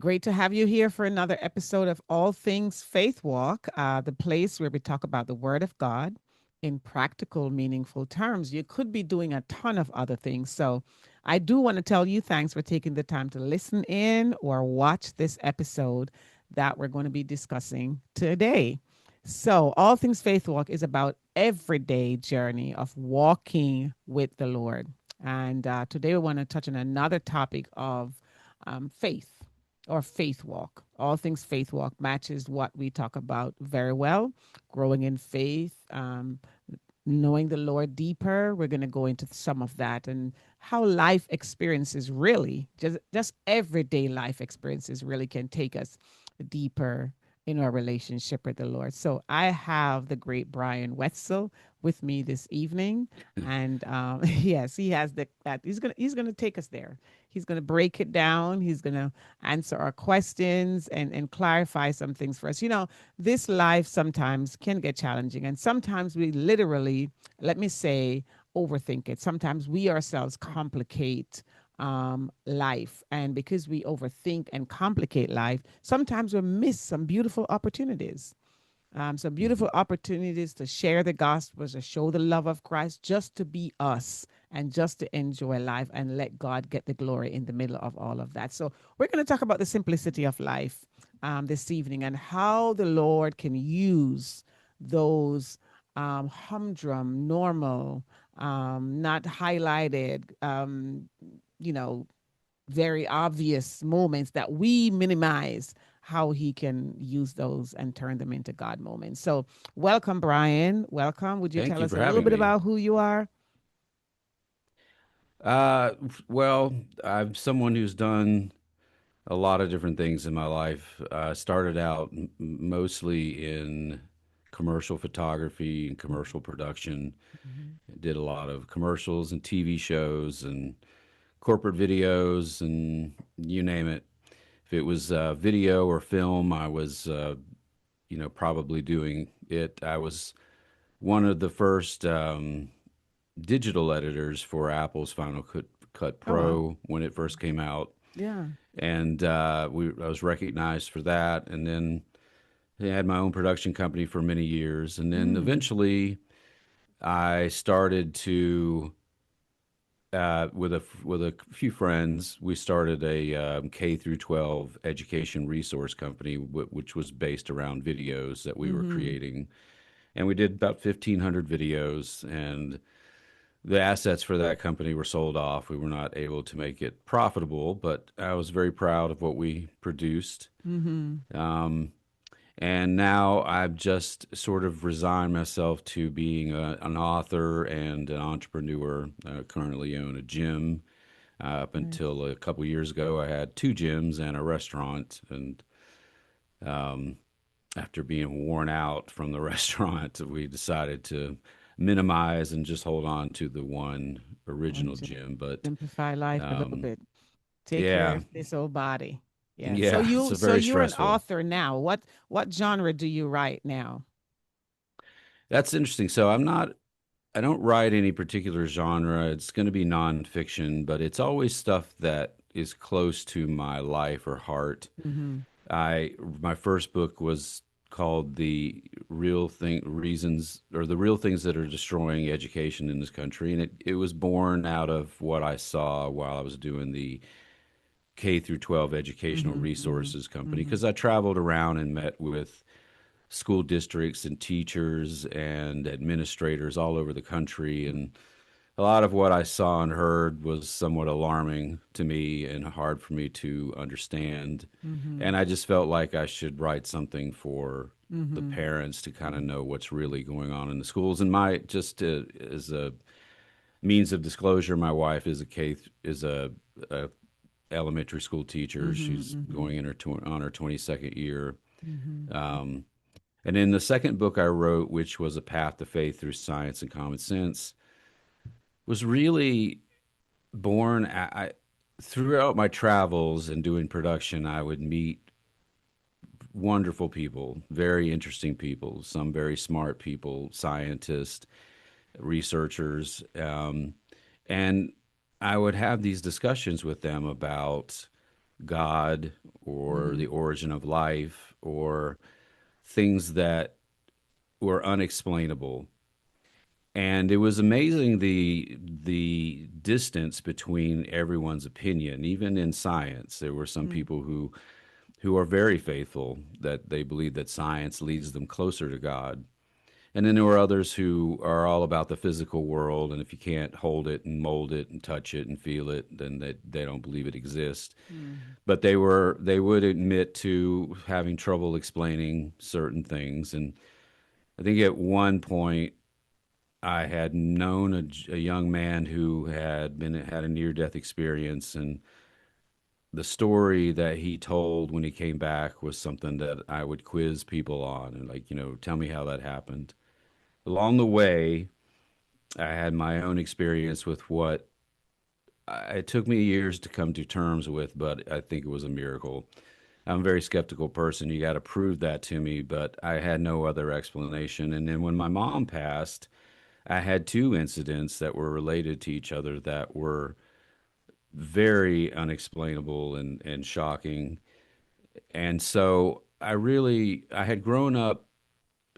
Great to have you here for another episode of All Things Faith Walk, the place where we talk about the Word of God in practical, meaningful terms. You could be doing a ton of other things. So I do want to tell you thanks for taking the time to listen in or watch this episode that we're going to be discussing today. So, All Things Faith Walk is about everyday journey of walking with the Lord. And today we want to touch on another topic of faith or faith walk. All things faith walk matches what we talk about very well. Growing in faith, knowing the Lord deeper. We're going to go into some of that and how life experiences really, just everyday life experiences really can take us deeper in our relationship with the Lord. So I have the great Brian Wetzel with me this evening, and yes, he has that. He's gonna take us there. He's gonna break it down. He's gonna answer our questions and clarify some things for us. This life sometimes can get challenging, and sometimes we literally, let me say, overthink it. Sometimes we ourselves complicate life. And because we overthink and complicate life, sometimes we miss some beautiful opportunities. Some Mhm. beautiful opportunities to share the gospel, to show the love of Christ, just to be us and just to enjoy life and let God get the glory in the middle of all of that. So, we're going to talk about the simplicity of life this evening and how the Lord can use those humdrum, normal, not highlighted, you know, very obvious moments that we minimize, how he can use those and turn them into God moments. So, welcome, Brian. Welcome. Would you Thank tell you us for a little having bit me. about who you are? Well, I'm someone who's done a lot of different things in my life. Started out mostly in commercial photography and commercial production. Mhm. Did a lot of commercials and TV shows and corporate videos and you name it. If it was video or film, I was, probably doing it. I was one of the first digital editors for Apple's Cut Oh, wow. Pro when it first came out, Yeah. and I was recognized for that. And then I had my own production company for many years, and then Mm. eventually I started to. With a few friends, we started a K through 12 education resource company, which was based around videos that we were Mm-hmm. creating, and we did about 1,500 videos, and the assets for that company were sold off. We were not able to make it profitable, but I was very proud of what we produced. Mm-hmm. Um, and now I've just sort of resigned myself to being an author and an entrepreneur. I currently own a gym. Up Nice. until a couple years ago, I had two gyms and a restaurant. And um, after being worn out from the restaurant, we decided to minimize and just hold on to the one One original to gym. But simplify life a little um, bit. Take care yeah, of this old body. Yeah. So yeah, it's you a so very you're an stressful. author now. What genre do you write now? That's interesting. So I don't write any particular genre. It's going to be nonfiction, but it's always stuff that is close to my life or heart. Mm-hmm. My first book was called The Real Thing Reasons or The Real Things That Are Destroying Education in This Country. And it was born out of what I saw while I was doing the K through 12 educational Mm-hmm. Mm-hmm. resources company Mm-hmm. because I traveled around and met with school districts and teachers and administrators all over the country. And a lot of what I saw and heard was somewhat alarming to me and hard for me to understand. Mm-hmm. And I just felt like I should write something for the Mm-hmm. parents to kind of know what's really going on in the schools. And my just as a means of disclosure, my wife is a elementary school teacher. She's Mm-hmm. going in on her 22nd year. Mm-hmm. Um, and in the second book I wrote, which was A Path to Faith Through Science and Common Sense, was really born throughout my travels and doing production. I would meet wonderful people, very interesting people, some very smart people, scientists, researchers, and I would have these discussions with them about God or Mm-hmm. the origin of life or things that were unexplainable. And it was amazing the distance between everyone's opinion. Even in science, there were some people who are very faithful that they believe that science leads them closer to God. And then there were others who are all about the physical world, and if you can't hold it and mold it and touch it and feel it, then they don't believe it exists. Mm-hmm. But they would admit to having trouble explaining certain things. And I think at one point I had known a young man who had a near death experience, and the story that he told when he came back was something that I would quiz people on and like, tell me how that happened. Along the way, I had my own experience with what it took me years to come to terms with, but I think it was a miracle. I'm a very skeptical person. You got to prove that to me, but I had no other explanation. And then when my mom passed, I had two incidents that were related to each other that were very unexplainable and shocking. And so I had grown up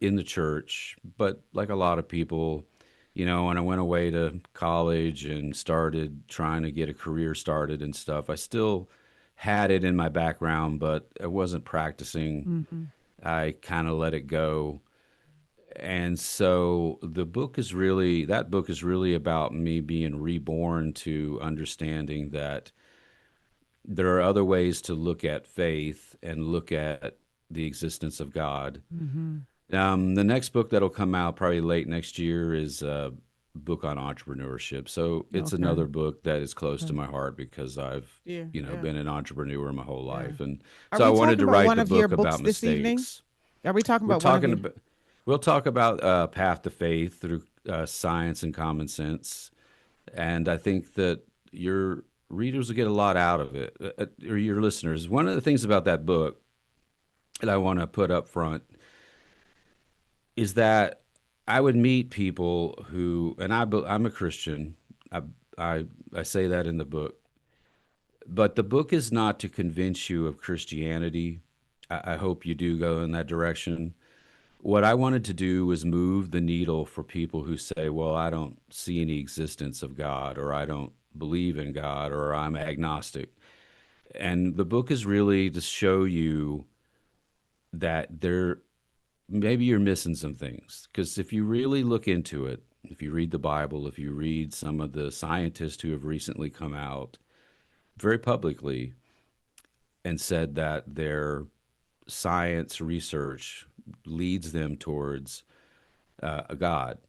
in the church, but like a lot of people, when I went away to college and started trying to get a career started and stuff, I still had it in my background, but I wasn't practicing. Mm-hmm. I kind of let it go. And so that book is really about me being reborn to understanding that there are other ways to look at faith and look at the existence of God. Mm-hmm. The next book that'll come out probably late next year is a book on entrepreneurship. So it's Okay. another book that is close to Okay. my heart because I've, Yeah. Yeah. been an entrepreneur my whole Yeah. life. And Are so I we wanted talking to about write one the of your book books about this evening? mistakes. Are we talking We're about one of talking your? about, we'll talk about Path to Faith through science and common sense. And I think that your readers will get a lot out of it, or your listeners. One of the things about that book that I want to put up front is that I would meet people who, and I'm a Christian. I, I say that in the book, but the book is not to convince you of Christianity. I hope you do go in that direction. What I wanted to do was move the needle for people who say, well, I don't see any existence of God, or I don't believe in God, or I'm agnostic. And the book is really to show you that maybe you're missing some things. Because if you really look into it, if you read the Bible, if you read some of the scientists who have recently come out very publicly and said that their science research leads them towards a God.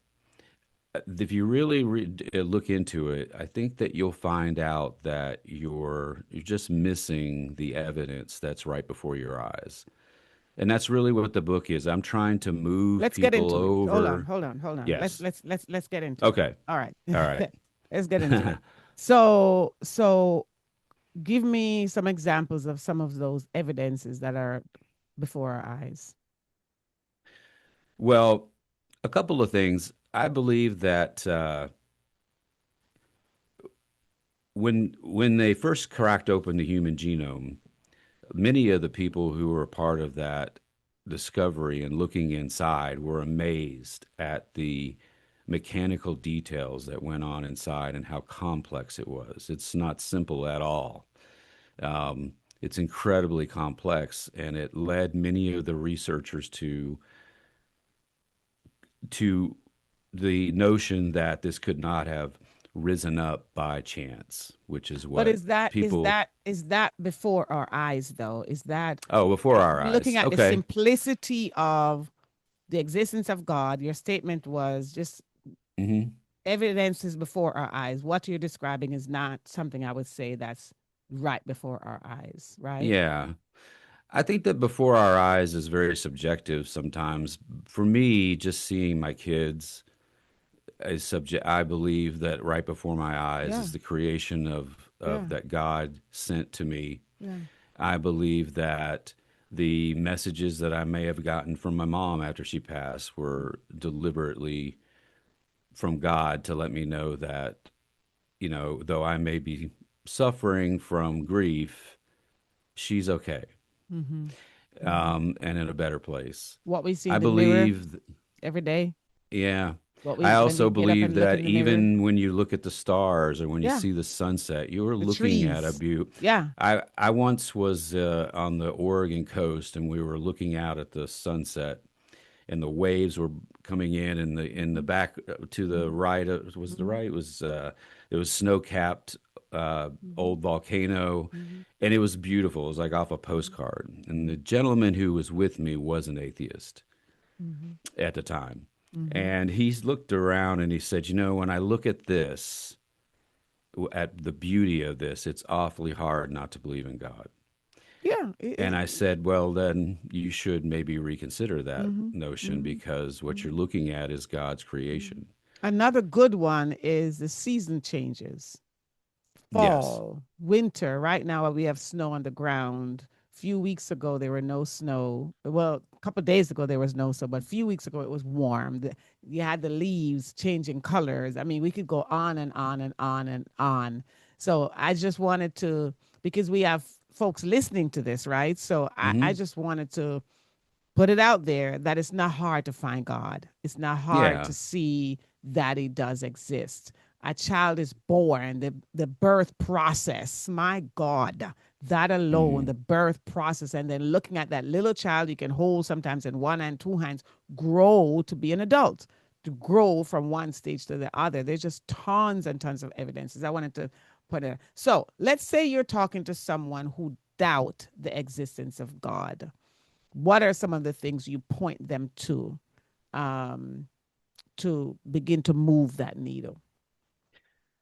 If you really look into it, I think that you'll find out that you're just missing the evidence that's right before your eyes. And that's really what the book is. I'm trying to move Let's get people into it. Hold on. over. Hold on. Hold on. Let's Yes. let's let's let's get into it. Okay. All right. All right. Let's get into it. So give me some examples of some of those evidences that are before our eyes. Well, a couple of things. I believe that when they first cracked open the human genome, many of the people who were a part of that discovery and looking inside were amazed at the mechanical details that went on inside and how complex it was. It's not simple at all. It's incredibly complex, and it led many of the researchers to the notion that this could not have risen up by chance, which is But what is that is people. that is that before our eyes though? Is that Oh, before our looking eyes. at the Okay. simplicity of the existence of God? Your statement was just Hmm. evidences before our eyes. What you're describing is not something I would say that's right before our eyes, right? Yeah. I think that before our eyes is very subjective sometimes. For me, just seeing my kids is subject. I believe that right before my eyes Yeah, is the creation yeah, of that God sent to me. yeah. I believe that the messages that I may have gotten from my mom after she passed were deliberately from God to let me know that, though I may be suffering from grief, she's okay, Mm-hmm. Mm-hmm. and in a better place. What we see I in the mirror believe, every day. yeah. What we I when we also get up believe and look that in the mirror. even when you look at the stars or when you Yeah. see the sunset, you're The looking at a trees. view. Yeah. I once was on the Oregon coast, and we were looking out at the sunset, and the waves were coming in the Mm-hmm. back to the Mm-hmm. right. Was the Mm-hmm. right? It was snow capped Mm-hmm. old volcano, Mm-hmm. and it was beautiful. It was like off a postcard. And the gentleman who was with me was an atheist Mm-hmm. at the time. Mm-hmm. And he looked around and he said, when I look at this, at the beauty of this, it's awfully hard not to believe in God. Yeah. And I said, well, then you should maybe reconsider that Mm-hmm. notion Mm-hmm. because what you're Mm-hmm. looking at is God's Mm-hmm. creation. Another good one is the season changes. Yes. Fall, winter. Right now we have snow on the ground. A few weeks ago there were no snow. Well, a couple of days ago there was no snow, but a few weeks ago it was warm. You had the leaves changing colors. I mean, we could go on and on and on and on. So I just wanted to, because we have folks listening to this, right? So I Hmm. just wanted to put it out there that it's not hard to find God. It's not hard Yeah. to see that He does exist. A child is born, the birth process, my God, that alone, Hmm. the birth process, and then looking at that little child you can hold sometimes in one hand, two hands, grow to be an adult, to grow from one stage to the other. There's just tons and tons of evidences. I wanted to put it. So let's say you're talking to someone who doubt the existence of God. What are some of the things you point them um, to begin to move that needle?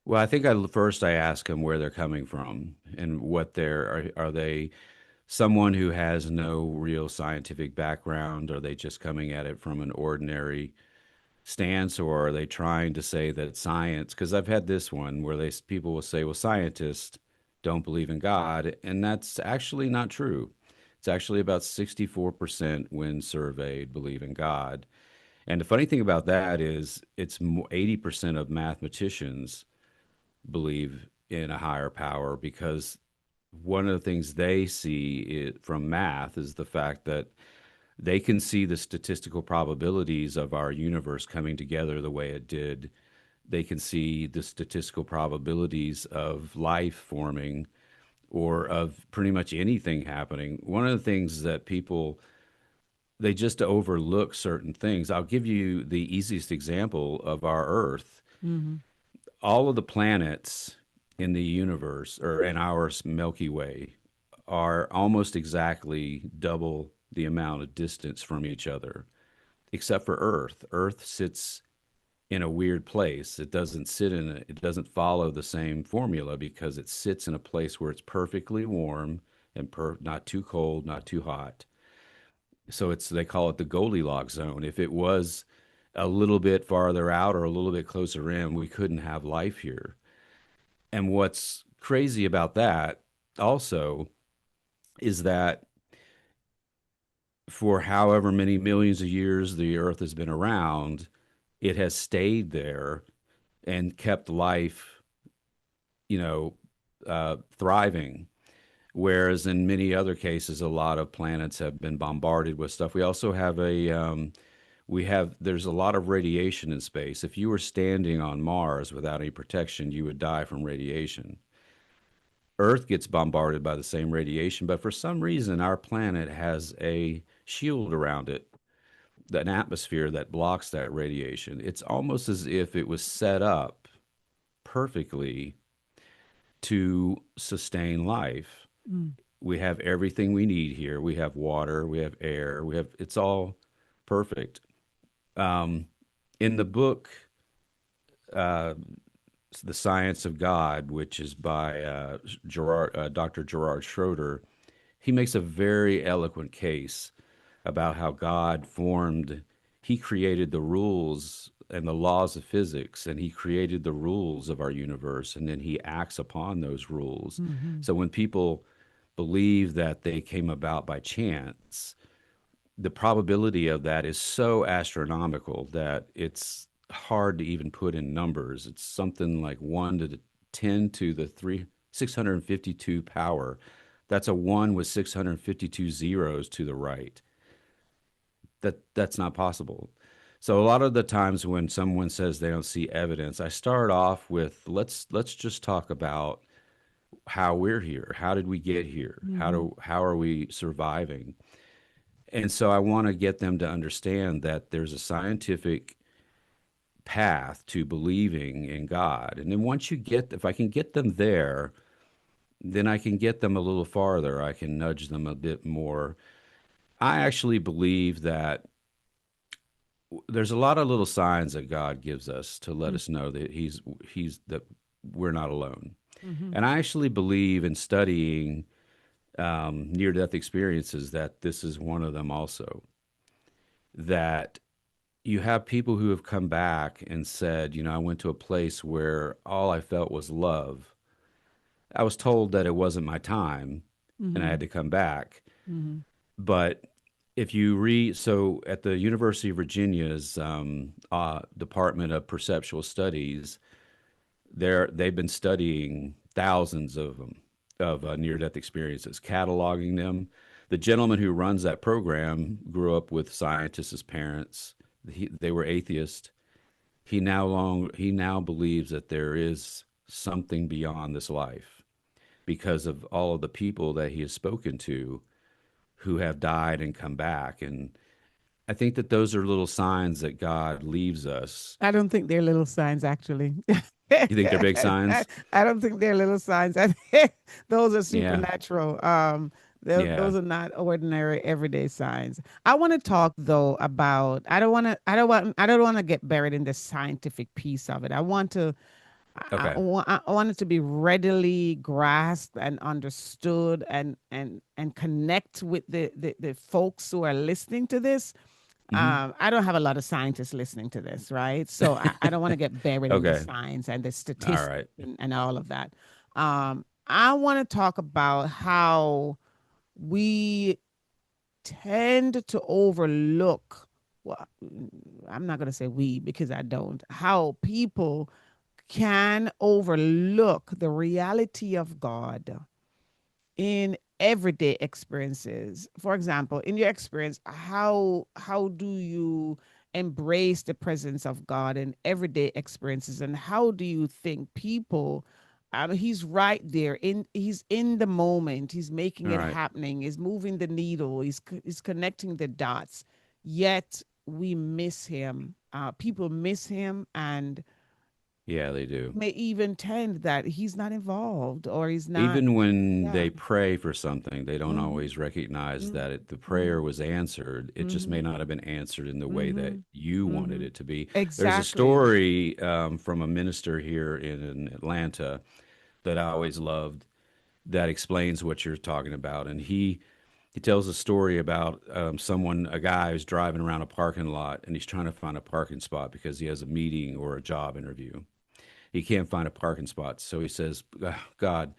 Well, I think first I ask them where they're coming from and what are they someone who has no real scientific background? Are they just coming at it from an ordinary stance, or are they trying to say that science? Because I've had this one where people will say, "Well, scientists don't believe in God," and that's actually not true. It's actually about 64% when surveyed believe in God. And the funny thing about that is, 80% of mathematicians believe in a higher power because one of the things they see from math is the fact that they can see the statistical probabilities of our universe coming together the way it did. They can see the statistical probabilities of life forming or of pretty much anything happening. One of the things that people they just overlook certain things. I'll give you the easiest example of our Earth. Mm-hmm. All of the planets in the universe or in our Milky Way are almost exactly double the amount of distance from each other, except for Earth. Earth sits in a weird place. It doesn't follow the same formula because it sits in a place where it's perfectly warm and not too cold, not too hot. So they call it the Goldilocks zone. If it was a little bit farther out or a little bit closer in, we couldn't have life here. And what's crazy about that also is that for however many millions of years the earth has been around, it has stayed there and kept life, you know, thriving. Whereas in many other cases, a lot of planets have been bombarded with stuff. We also have there's a lot of radiation in space. If you were standing on Mars without any protection, you would die from radiation. Earth gets bombarded by the same radiation, but for some reason, our planet has a shield around it, an atmosphere that blocks that radiation. It's almost as if it was set up perfectly to sustain life. Mm. We have everything we need here. We have water, we have air, it's all perfect. Um, in the book, uh, The Science of God, which is by Dr. Gerard Schroeder, he makes a very eloquent case about how God formed, he created the rules and the laws of physics, and he created the rules of our universe, and then he acts upon those rules. Mm-hmm. So when people believe that they came about by chance, the probability of that is so astronomical that it's hard to even put in numbers. It's something like 1 to the 10 to the 652 power That's a one with 652 zeros to the right. That's not possible. So a lot of the times when someone says they don't see evidence, I start off with let's just talk about how we're here. How did we get here? Mm-hmm. How are we surviving? And so I want to get them to understand that there's a scientific path to believing in God. And then once you get, if I can get them there, then I can get them a little farther. I can nudge them a bit more. I actually believe that there's a lot of little signs that God gives us to let us know that he's that we're not alone. Mm-hmm. And I actually believe in studying near death experiences that this is one of them also. That you have people who have come back and said, I went to a place where all I felt was love. I was told that it wasn't my time and I Mm-hmm. had to come back. Mm-hmm. But if you read, so at the University of Virginia's Department of Perceptual Studies, they've been studying thousands of them of near-death experiences, cataloging them. The gentleman who runs that program grew up with scientists as parents. They were atheists. He now believes that there is something beyond this life because of all of the people that he has spoken to who have died and come back. And I think that those are little signs that God leaves us. I don't think they're little signs, actually. You think they're big I, signs? I don't think they're little signs. I think those are Yeah. supernatural. Yeah. Those are not ordinary, everyday signs. I want to talk though about. I don't want to. I don't want. I don't want to get buried in the scientific piece of it. I want to. Okay. I want it to be readily grasped and understood, and connect with the folks who are listening to this. Hmm. I don't have a lot of scientists listening to this, right? So I don't want to get buried in the Okay. science and the All statistics right. and all of that. I want to talk about how we tend to overlook, well, I'm not going to say we because I don't, how people can overlook the reality of God in everyday experiences. For example, in your experience, how do you embrace the presence of God in everyday experiences, and how do you think people, he's right there, he's in the moment, he's making All it right. happening, he's moving the needle, he's connecting the dots, yet we miss him. People miss him and Yeah, they do. may even tend that he's not involved or he's not. Even when Yeah. they pray for something, they don't Mm-hmm. always recognize that the Mm-hmm. prayer was answered. It just may Mm-hmm. not have been answered in the way that Mm-hmm. you wanted Mm-hmm. it to be. There's a Exactly. story from a minister here in Atlanta that I always loved that explains what you're talking about. And he tells a story about a guy who's driving around a parking lot and he's trying to find a parking spot because he has a meeting or a job interview. He can't find a parking spot, so he says, God,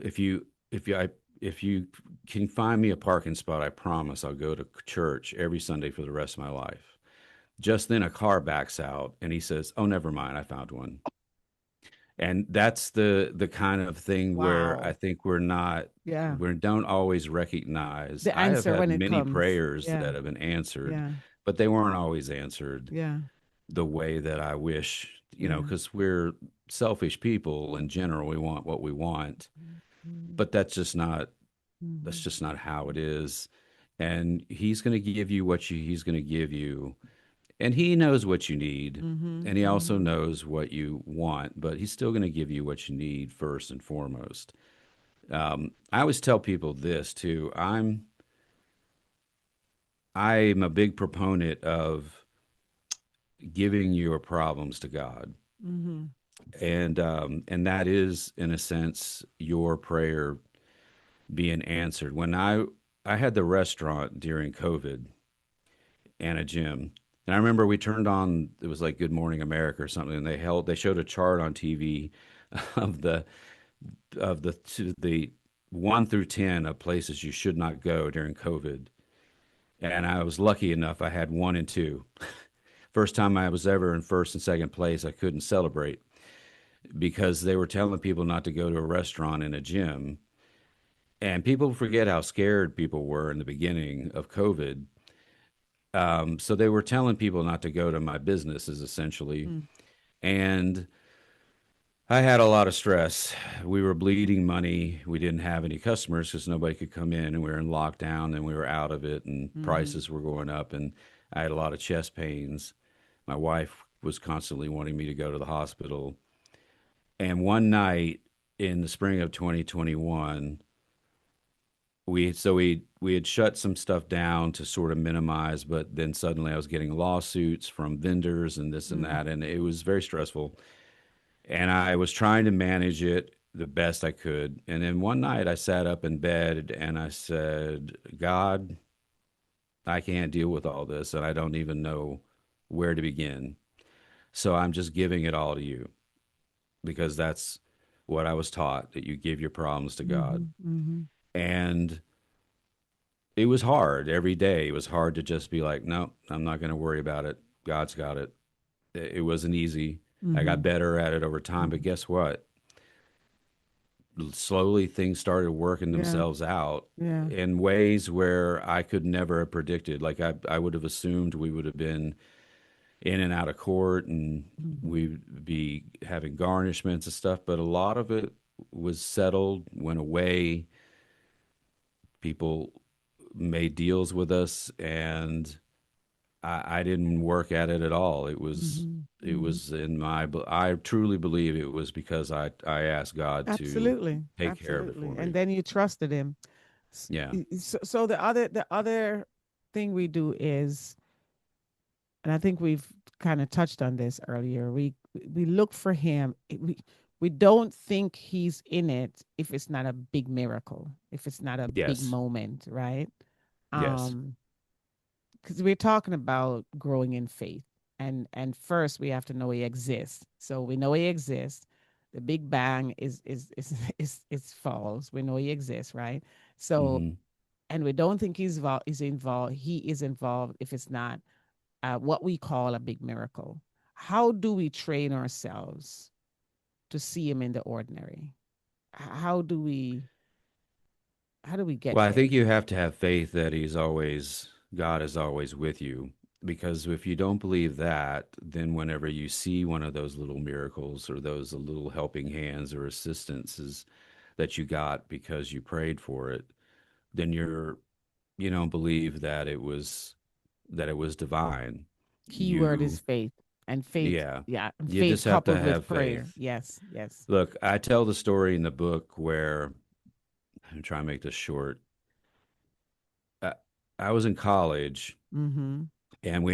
if you if you I, if you can find me a parking spot, I promise I'll go to church every Sunday for the rest of my life. Just then a car backs out and he says, oh, never mind, I found one. And that's the kind of thing where I Wow. think Yeah. we don't always recognize. The I have answer had when it many comes. prayers Yeah. that have been answered, Yeah. but they weren't always answered Yeah. the way that I wish, Yeah. because we're selfish people in general. We want what we want, Mm-hmm. but that's just not how it is. And he's going to give you, and he knows what you need. Mm-hmm. And he also Mm-hmm. knows what you want, but he's still going to give you what you need first and foremost. I always tell people this too. I'm a big proponent of giving your problems to God, Mm-hmm. and that is in a sense your prayer being answered. When I had the restaurant during COVID and a gym, and I remember we turned on, it was like Good Morning America or something, and they showed a chart on TV of the 1 through 10 of places you should not go during COVID. And I was lucky enough I had one and two. First time I was ever in first and second place, I couldn't celebrate because they were telling people not to go to a restaurant and a gym. And people forget how scared people were in the beginning of COVID. So they were telling people not to go to my businesses essentially. Mm, And I had a lot of stress. We were bleeding money. We didn't have any customers because nobody could come in, and we were in lockdown and we were out of it, and mhm, prices were going up. And I had a lot of chest pains. My wife was constantly wanting me to go to the hospital. And one night in the spring of 2021, we had shut some stuff down to sort of minimize, but then suddenly I was getting lawsuits from vendors and this and mm, that, and it was very stressful. And I was trying to manage it the best I could. And then one night I sat up in bed and I said, God, I can't deal with all this, and I don't even know where to begin. So I'm just giving it all to you because that's what I was taught, that you give your problems to God. mhm, mhm, And it was hard every day. It was hard to just be like, no, I'm not going to worry about it. God's got it. It wasn't easy. I got mhm, better at it over time, but mhm. guess what? Slowly things started working Yeah, themselves out yeah. in ways where I could never have predicted. Like I would have assumed we would have been in and out of court and Mhm, we'd be having garnishments and stuff, but a lot of it was settled, went away. People made deals with us, and I didn't work at it at all. mhm, It mhm. was in my. I truly believe it was because I asked God to Absolutely, take care of it absolutely. for And me. then you trusted him. Yeah. So the other thing we do is, and I think we've kind of touched on this earlier. We look for him. We don't think he's in it if it's not a big miracle, if it's not a big Yes. moment, right? Yes. Um, because we're talking about growing in faith, and first we have to know he exists. So we know he exists. The Big Bang is false. We know he exists, right? So, Hmm. and we don't think he's involved. He is involved if it's not what we call a big miracle. How do we train ourselves to see him in the ordinary? How do we get Well, I there? think you have to have faith that God is always with you. Because if you don't believe that, then whenever you see one of those little miracles or those little helping hands or assistances that you got because you prayed for it, then you don't believe that it was divine. Key word is You, faith, and faith, yeah, yeah, and you faith just have to coupled have with prayer. faith. Yes, yes. Look, I tell the story in the book where I'm trying to make this short. I, I was in college Mm-hmm. and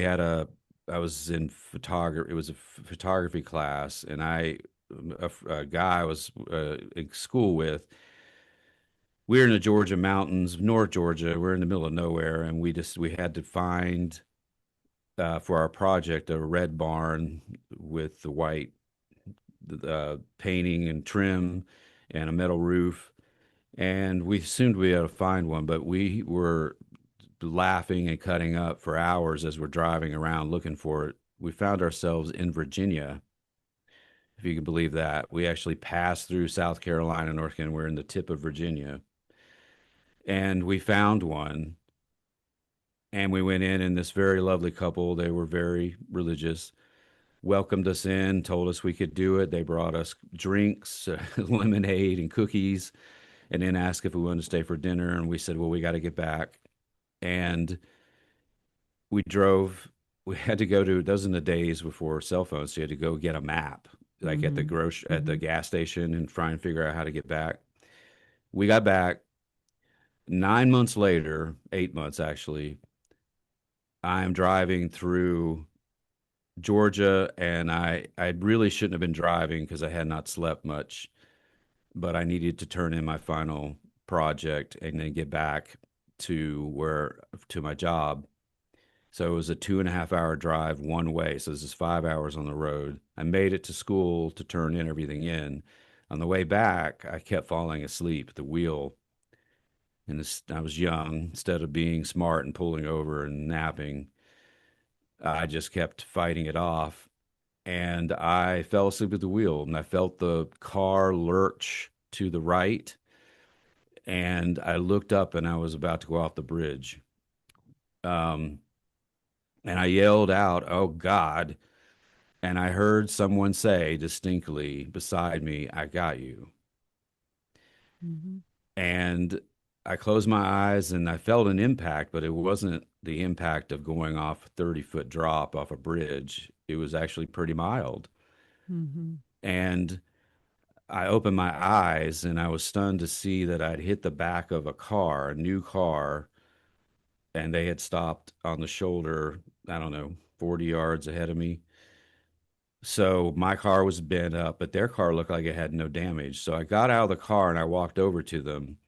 I was in photography. It was a photography class, and a guy I was in school with, we were in the Georgia mountains, North Georgia. We're in the middle of nowhere, and we had to find for our project a red barn with the white painting and trim and a metal roof. And we assumed we had to find one, but we were laughing and cutting up for hours as we're driving around looking for it. We found ourselves in Virginia, if you can believe that. We actually passed through South Carolina, North Carolina. We're in the tip of Virginia, and we found one. And we went in, and this very lovely couple, they were very religious, welcomed us in, told us we could do it. They brought us drinks, lemonade, and cookies, and then asked if we wanted to stay for dinner. And we said, well, we got to get back. And we drove. We had to go to those in the days before cell phones. So you had to go get a map, like Mm-hmm. at the Mm-hmm. gas station, and try and figure out how to get back. We got back 9 months later, 8 months actually. I'm driving through Georgia, and I really shouldn't have been driving because I had not slept much, but I needed to turn in my final project and then get back to my job. So it was a 2.5 hour drive one way. So this is 5 hours on the road. I made it to school to turn in everything in. On the way back, I kept falling asleep at the wheel. And I was young. Instead of being smart and pulling over and napping, I just kept fighting it off. And I fell asleep at the wheel. And I felt the car lurch to the right. and I looked up and I was about to go off the bridge. Um, and I yelled out, "Oh God." And I heard someone say distinctly beside me, "I got you." Mm-hmm. And I closed my eyes and I felt an impact, but it wasn't the impact of going off a 30-foot drop off a bridge. It was actually pretty mild. Mm-hmm. And I opened my eyes and I was stunned to see that I'd hit the back of a car, a new car, and they had stopped on the shoulder, I don't know, 40 yards ahead of me. So my car was bent up, but their car looked like it had no damage. So I got out of the car and I walked over to them.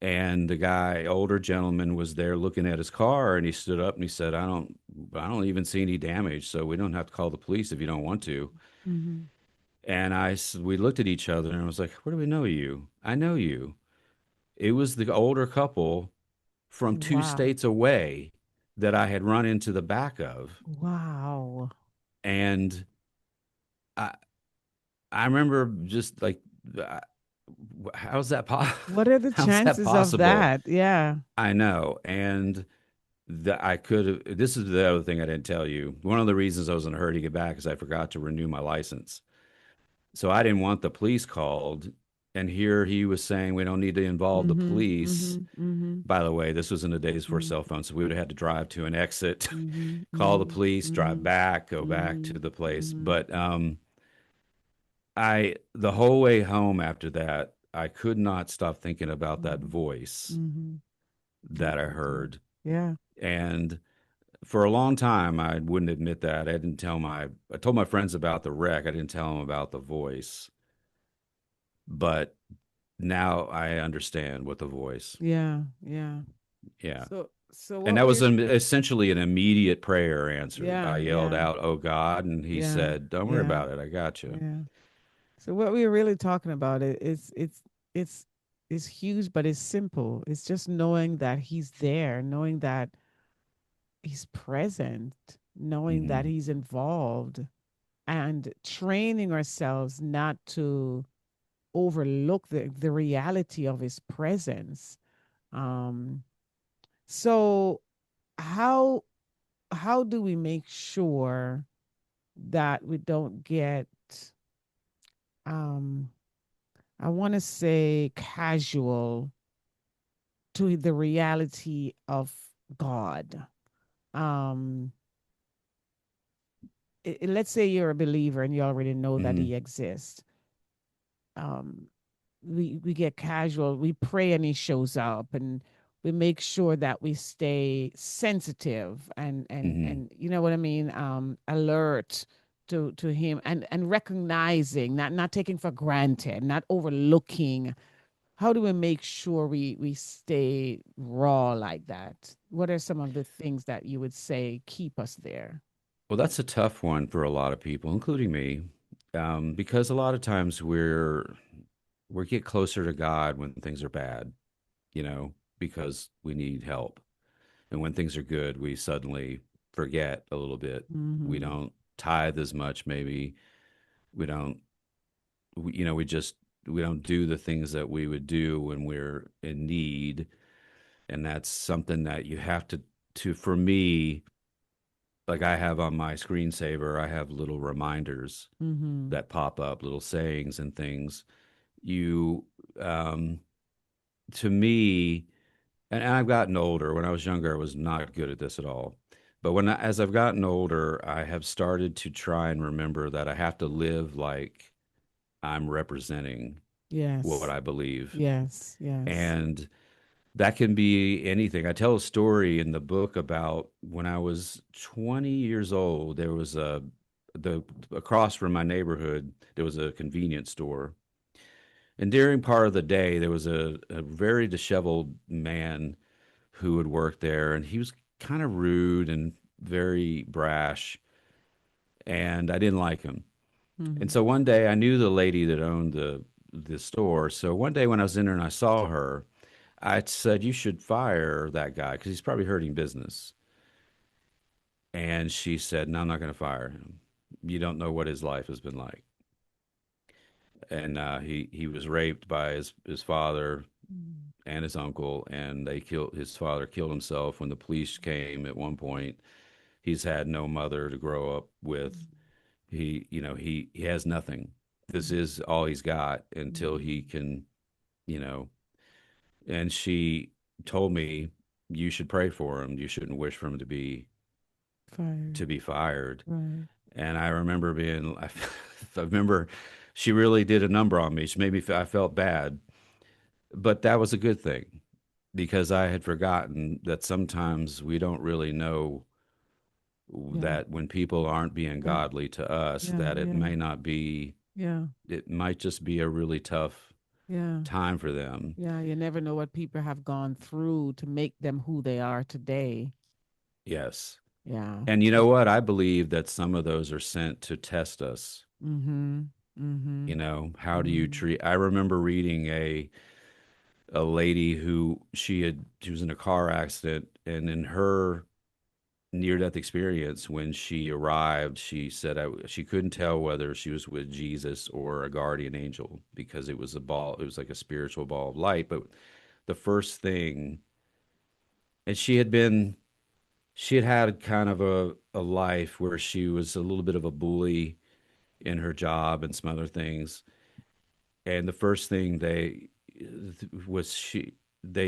And the guy, older gentleman, was there looking at his car, and he stood up and he said, I don't even see any damage, so we don't have to call the police if you don't want to." Mm-hmm. And we looked at each other, and I was like, "Where do we know you? I know you." It was the older couple from two Wow. states away that I had run into the back of, Wow. and I I remember just like, uh, how's that What are the how's that chances of possible? that? Yeah. I know, and that I could have. This is the other thing I didn't tell you. One of the reasons I was in a hurry to get back is I forgot to renew my license. So I didn't want the police called. And here he was saying we don't need to involve the Mm-hmm. police. Mm-hmm. Mm-hmm. By the way, this was in the days before Mm-hmm. cell phones, so we would have had to drive to an exit, Mm-hmm. call the Mm-hmm. police, drive Mm-hmm. back, go back Mm-hmm. to the place. Mm-hmm. But I the whole way home after that, I could not stop thinking about that voice Mm-hmm. that I Definitely. heard. Yeah. And for a long time, I wouldn't admit that. I told my friends about the wreck. I didn't tell them about the voice. But now I understand what the voice. Yeah. Yeah. Yeah. So And what that was we're essentially an immediate prayer answered. I yeah, yelled yeah, out, "Oh God." And he yeah, said, "Don't worry yeah, about it. I got you." yeah. So what we're really talking about it's it's huge, but it's simple. It's just knowing that he's there, knowing that he's present, knowing that Hmm. he's involved, and training ourselves not to overlook the reality of his presence. Um, so how how do we make sure that we don't get um I want to say casual to the reality of God? Um let's say you're a believer and you already know that Hmm. he exists. Um we get casual, we pray and he shows up, and we make sure that we stay sensitive Hmm. and you know what I mean, alert to him, and recognizing, not taking for granted, not overlooking. How do we make sure we stay raw like that? What are some of the things that you would say keep us there? Well, that's a tough one for a lot of people, including me, because a lot of times we get closer to God when things are bad, because we need help. And when things are good, we suddenly forget a little bit. We Mm-hmm. don't tithe as much, maybe. We don't, we just, we don't do the things that we would do when we're in need. And that's something that you have for me, like I have on my screensaver, I have little reminders Mm-hmm. that pop up, little sayings and things. You, um, to me, and I've gotten older. When I was younger, I was not good at this at all. But as I've gotten older, I have started to try and remember that I have to live like I'm representing what Yes. I believe. Yes. Yes. And that can be anything. I tell a story in the book about when I was 20 years old, there was the across from my neighborhood, there was a convenience store. And during part of the day, there was a very disheveled man who would work there, and he was kind of rude and very brash, and I didn't like him. And Mm-hmm. so one day, I knew the lady that owned the store. So one day when I was in there and I saw her, I said, "You should fire that guy because he's probably hurting business." And she said, "No, I'm not going to fire him. You don't know what his life has been like." And he was raped by his father. Mm. and his uncle, and they killed his father killed himself when the police came at one point. He's had no mother to grow up with. He has nothing. This Mm. is all he's got until he Mm. can, you know. And she told me, you should pray for him. You shouldn't wish for him Fired. to be fired. Right. And I remember being, I remember she really did a number on me. She made me, I felt bad, but that was a good thing because I had forgotten that sometimes we don't really know Yeah. that when people aren't being Yeah. godly to us, Yeah. that it Yeah. may not be, Yeah. it might just be a really tough Yeah. time for them. Yeah. You never know what people have gone through to make them who they are today. Yes. Yeah. And you know what? I believe that some of those are sent to test us. Mm-hmm. Mm-hmm. How do you Mm-hmm. treat? I remember reading a lady who she was in a car accident, and in her near death experience, when she arrived, she said she couldn't tell whether she was with Jesus or a guardian angel because it was a ball. It was like a spiritual ball of light. But the first thing, and she had had kind of a life where she was a little bit of a bully in her job and some other things. And the first thing they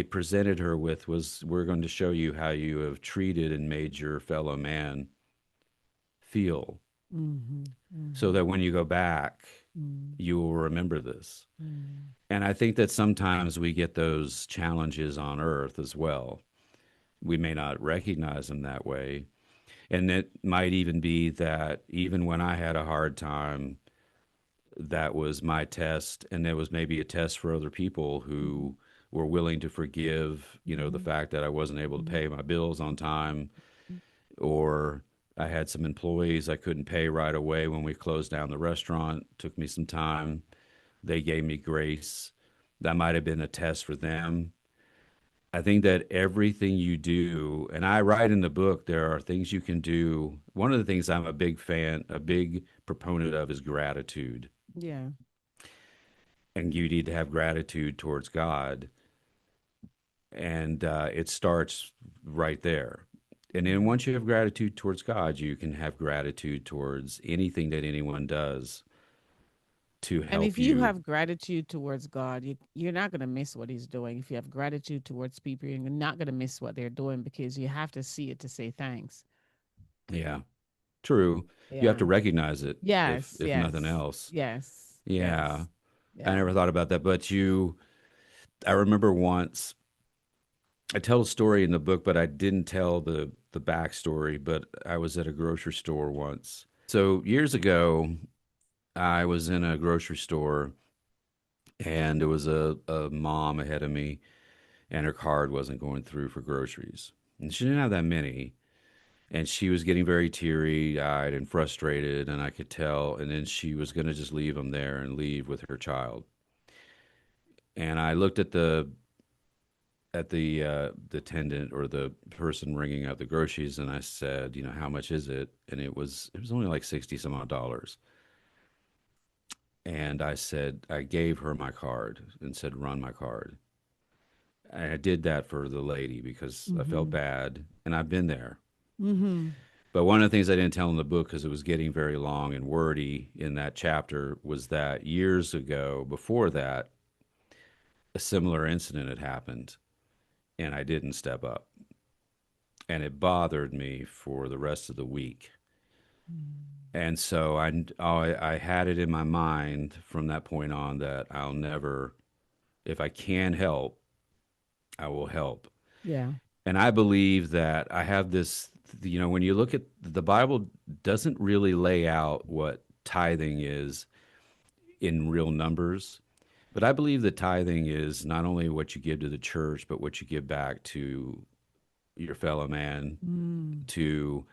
presented her with was, we're going to show you how you have treated and made your fellow man feel, Mm-hmm. so Mm-hmm. that when you go back Mm-hmm. you will remember this. Mm-hmm. And I think that sometimes we get those challenges on earth as well. We may not recognize them that way. And it might even be that even when I had a hard time, that was my test, and there was maybe a test for other people Mm-hmm. who were willing to forgive, the fact that I wasn't able to Mm-hmm. pay my bills on time, or I had some employees I couldn't pay right away when we closed down the restaurant. It took me some time. They gave me grace. That might have been a test for them. I think that everything you do, and I write in the book, there are things you can do. One of the things I'm a big fan, a big proponent of is gratitude. Yeah. And you need to have gratitude towards God. And it starts right there. And then Mm-hmm. once you have gratitude towards God, you can have gratitude towards anything that anyone does to And if help you you. have gratitude towards God, you're not going to miss what He's doing. If you have gratitude towards people, you're not going to miss what they're doing because you have to see it to say thanks. Yeah, true. You have Yeah. to recognize it, Yes. if nothing Yes. else. Yes. Yeah, Yes. I Yeah. never thought about that. But I remember once, I tell a story in the book, but I didn't tell the backstory. But I was at a grocery store once. So years ago, I was in a grocery store, and there was a mom ahead of me, and her card wasn't going through for groceries. And she didn't have that many. And she was getting very teary eyed and frustrated, and I could tell. And then she was going to just leave them there and leave with her child. And I looked at the attendant, or the person ringing out the groceries, and I said, how much is it? And it was only like 60 some odd dollars. And I said, I gave her my card and said, run my card. And I did that for the lady because I felt Mm-hmm. bad, and I've been there. Mm-hmm. But one of the things I didn't tell in the book, because it was getting very long and wordy in that chapter, was that years ago, before that, a similar incident had happened, and I didn't step up. And it bothered me for the rest of the week. And so I had it in my mind from that point on that I'll never, if I can help, I will help. Yeah. And I believe that I have this, when you look at the Bible, doesn't really lay out what tithing is in real numbers. But I believe that tithing is not only what you give to the church, but what you give back to your fellow man, Mm. to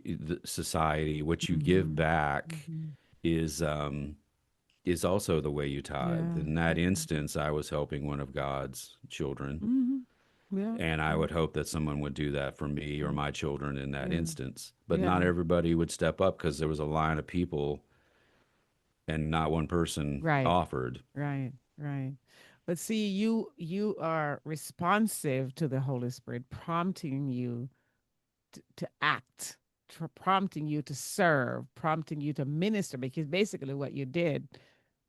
the society. What you give Mm-hmm. back Mm-hmm. is um, is also the way you tithe. Yeah. In that Yeah. instance, I was helping one of God's children, Mm-hmm. Yeah. and I Yeah. would hope that someone would do that for me or Mm. my children in that Yeah. instance. But not Yeah. everybody would step up because there was a line of people and not one person Right. offered. Right. Right. But see, you are responsive to the Holy Spirit prompting you to act, prompting you to serve, prompting you to minister, because basically what you did,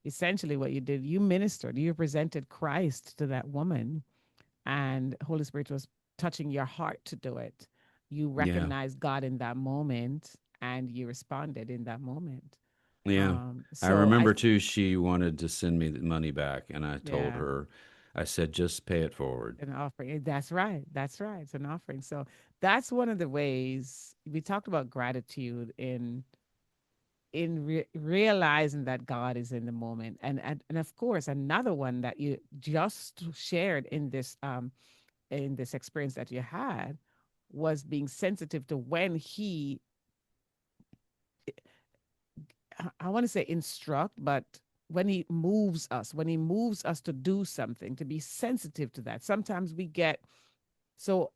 essentially what you did, you ministered, you presented Christ to that woman, and Holy Spirit was touching your heart to do it. You Yeah. recognized God in that moment and you responded in that moment. Yeah. I So I, remember too, she wanted to send me the money back, and I told yeah, her, I said, just pay it forward. an offering. That's right. That's right. It's an offering. So that's one of the ways we talked about gratitude in realizing that God is in the moment. And of course, another one that you just shared in this experience that you had was being sensitive to when he, I want to say instruct, but when he moves us to do something, to be sensitive to that. Sometimes we get so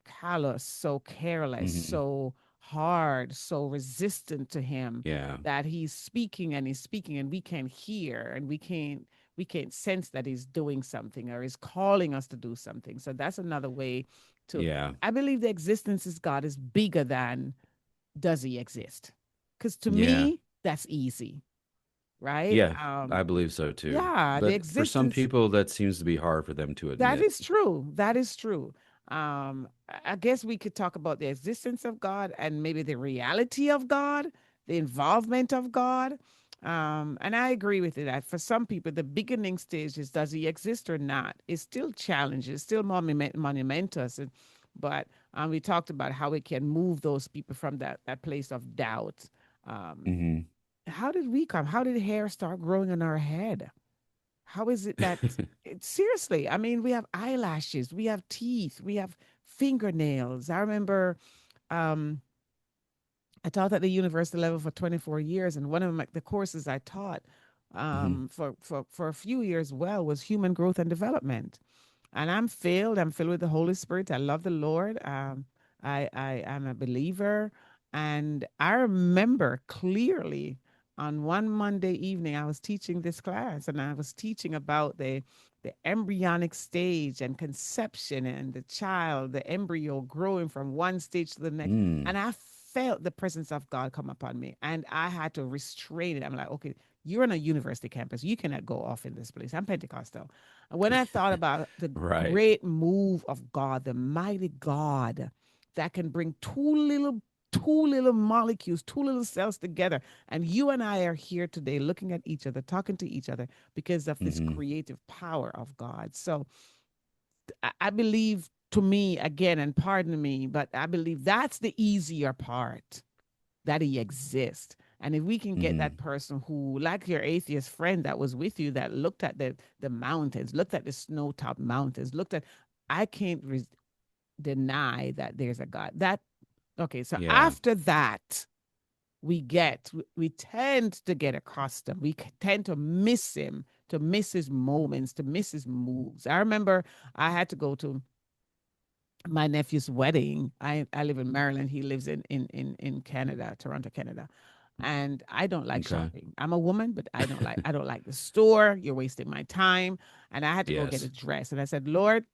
callous, so careless, Hmm. so hard, so resistant to him Yeah. that he's speaking and he's speaking and we can't hear and we can't sense that he's doing something or is calling us to do something. So that's another way to, Yeah. I believe the existence is God is bigger than does he exist? Because to Yeah. me, that's easy, right? Yeah. I believe so too. Yeah, the But for some existence. people, that seems to be hard for them to That admit. is true. That is true. I guess we could talk about the existence of God and maybe the reality of God, the involvement of God. And I agree with it that for some people, the beginning stage is does he exist or not? It's still challenging, it's still monumentous. But we talked about how we can move those people from that place of doubt. Um, Hmm. how did we come? How did hair start growing on our head? How is it that seriously? I mean, we have eyelashes, we have teeth, we have fingernails. I remember um, I taught at the university level for 24 years, and one of the courses I taught Hmm. for a few years well was human growth and development. And I'm filled with the Holy Spirit. I love the Lord. I am a believer. And I remember clearly on one Monday evening, I was teaching this class and I was teaching about the embryonic stage and conception and the child, the embryo growing from one stage to the next. Mm. And I felt the presence of God come upon me and I had to restrain it. I'm like, okay, you're on a university campus. You cannot go off in this place. I'm Pentecostal. And when I thought about the Right. great move of God, the mighty God that can bring two little molecules, two little cells together. And you and I are here today looking at each other, talking to each other because of this Hmm. creative power of God. So I believe to me, again, and pardon me, but I believe that's the easier part that he exists. And if we can get Hmm. that person who, like your atheist friend that was with you, that looked at the mountains, looked at the snow top mountains, looked at, I can't deny that there's a God. That okay. So Yeah. after that, we tend to get accustomed. We tend to miss him, to miss his moments, to miss his moves. I remember I had to go to my nephew's wedding. I live in Maryland. He lives in Canada, Toronto, Canada. And I don't like Okay. shopping. I'm a woman, but I don't like the store. You're wasting my time. And I had to go get a Yes. dress. And I said, Lord,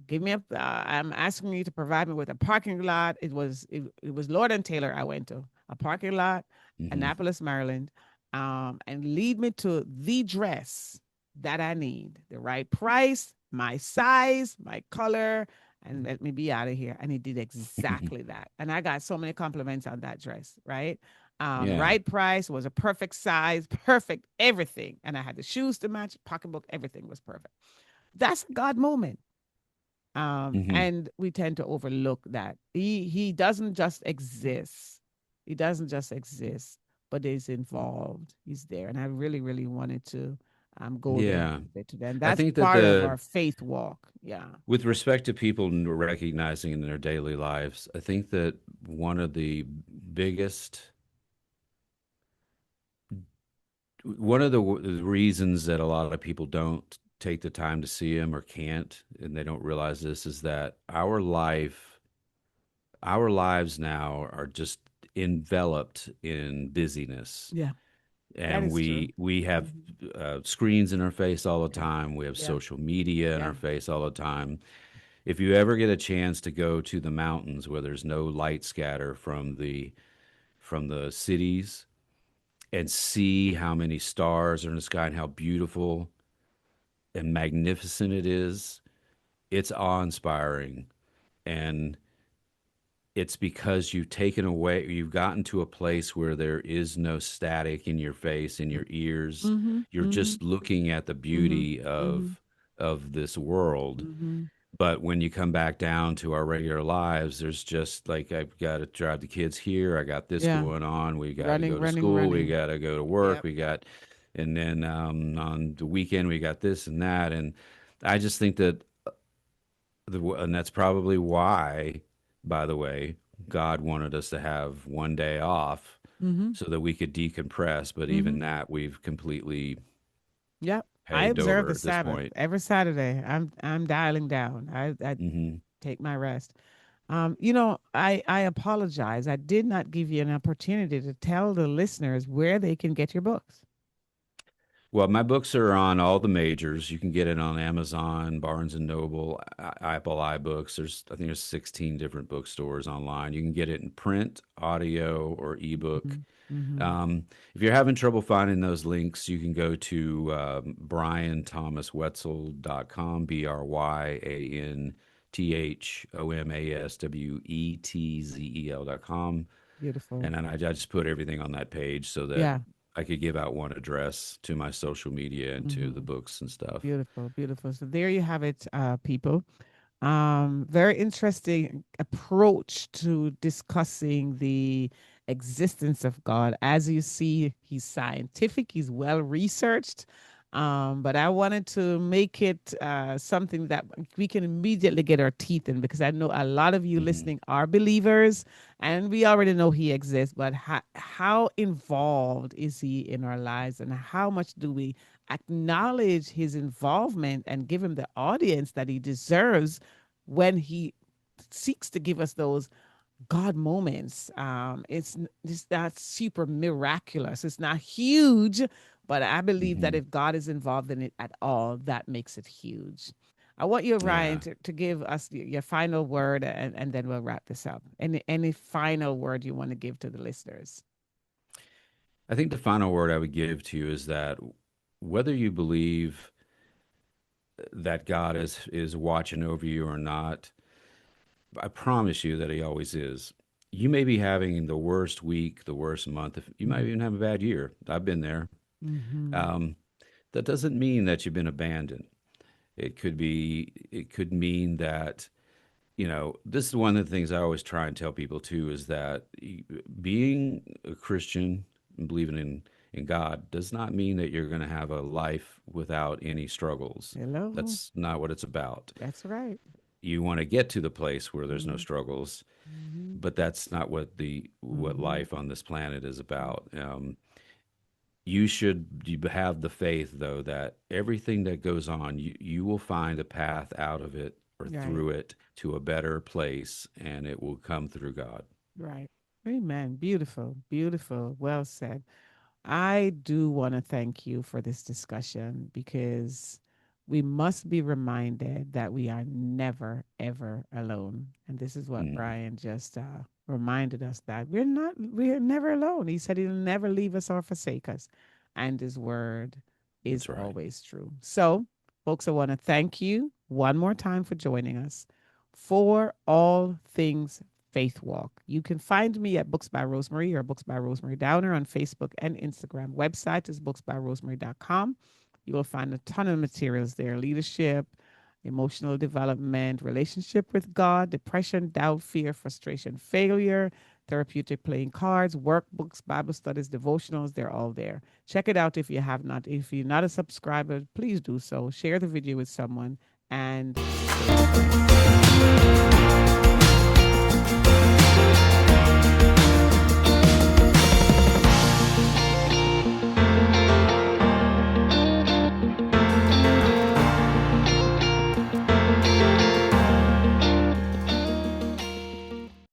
give me a I'm asking you to provide me with a parking lot. It was Lord and Taylor I went to. A parking lot, Hmm. Annapolis, Maryland. And lead me to the dress that I need, the right price, my size, my color, and let me be out of here. And he did exactly that. And I got so many compliments on that dress, right? Yeah. Right price, was a perfect size, perfect everything. And I had the shoes to match, pocketbook, everything was perfect. That's a God moment. Hmm. And we tend to overlook that he doesn't just exist. He doesn't just exist, but he's involved. He's there, and I really, really wanted to go there a Yeah. little bit today, and I that's think that part of our faith walk. Yeah, with respect to people recognizing in their daily lives, I think that one of the biggest, one of the reasons that a lot of people don't take the time to see him or can't, and they don't realize this, is that our lives now are just enveloped in busyness. yeah, That and is true. we have Hmm. screens in our face all the Yeah. time. We have Yeah. social media in Yeah. our face all the time. If you ever get a chance to go to the mountains where there's no light scatter from the cities and see how many stars are in the sky and how beautiful and magnificent it is, it's awe-inspiring. And it's because you've taken away, you've gotten to a place where there is no static in your face, in your ears. Mm-hmm. You're Mm-hmm. just looking at the Mm-hmm. beauty Mm-hmm. of this world. Mm-hmm. But when you come back down to our regular lives, there's just like, I've got to drive the kids here. I got this Yeah. going on. We got to Running, go to running, school. We running. got to go to work. Yep. We got, and then on the weekend, we got this and that. And I just think that and that's probably why, by the way, God wanted us to have one day off Mm-hmm. so that we could decompress. But Mm-hmm. even that, we've completely Yep. I paved observe over the at this Sabbath point. every Saturday. I'm dialing down. I Hmm. take my rest. I apologize. I did not give you an opportunity to tell the listeners where they can get your books. Well, my books are on all the majors. You can get it on Amazon, Barnes and Noble, Apple iBooks. I think there's 16 different bookstores online. You can get it in print, audio, or ebook. Mhm. Mhm. Um, if you're having trouble finding those links, you can go to BryanThomasWetzel.com, BryanThomasWetzel.com. Beautiful. And then I just put everything on that page so that Yeah. I could give out one address to my social media and to the Mhm. books and stuff. Beautiful. Beautiful. So there you have it, people. Very interesting approach to discussing the existence of God. As you see, he's scientific, he's well researched. But I wanted to make it something that we can immediately get our teeth in, because I know a lot of you Hmm. listening are believers and we already know he exists, but how involved is he in our lives, and how much do we acknowledge his involvement and give him the audience that he deserves when he seeks to give us those God moments. It's not super miraculous. It's not huge, but I believe that Hmm. if God is involved in it at all, that makes it huge. I want you, Ryan, Yeah. to give us your final word, and then we'll wrap this up. Any final word you want to give to the listeners? I think the final word I would give to you is that whether you believe that God is watching over you or not, I promise you that he always is. You may be having the worst week, the worst month. If you might Mm-hmm. even have a bad year. I've been there. Mm-hmm. Um, that doesn't mean that you've been abandoned. It could mean that, this is one of the things I always try and tell people too, is that being a Christian and believing in God does not mean that you're going to have a life without any struggles. Hello. That's not what it's about. That's right. You want to get to the place where there's no Mm-hmm. struggles, Mm-hmm. but that's not what Mm-hmm. life on this planet is about. You have the faith, though, that everything that goes on, you will find a path out of it or Right. through it to a better place, and it will come through God. Right. Amen. Beautiful. Beautiful. Well said. I do want to thank you for this discussion, because we must be reminded that we are never, ever alone. And this is what Mhm. Brian just reminded us, that we're never alone. He said he'll never leave us or forsake us. And his word is That's right. always true. So, folks, I want to thank you one more time for joining us for All Things Faith Walk. You can find me at Books by Rosemary, or Books by Rosemary Downer, on Facebook and Instagram. Website is booksbyrosemary.com. You will find a ton of materials there: leadership, emotional development, relationship with God, depression, doubt, fear, frustration, failure, therapeutic playing cards, workbooks, Bible studies, devotionals. They're all there. Check it out if you have not. If you're not a subscriber, please do so. Share the video with someone and stay encouraged.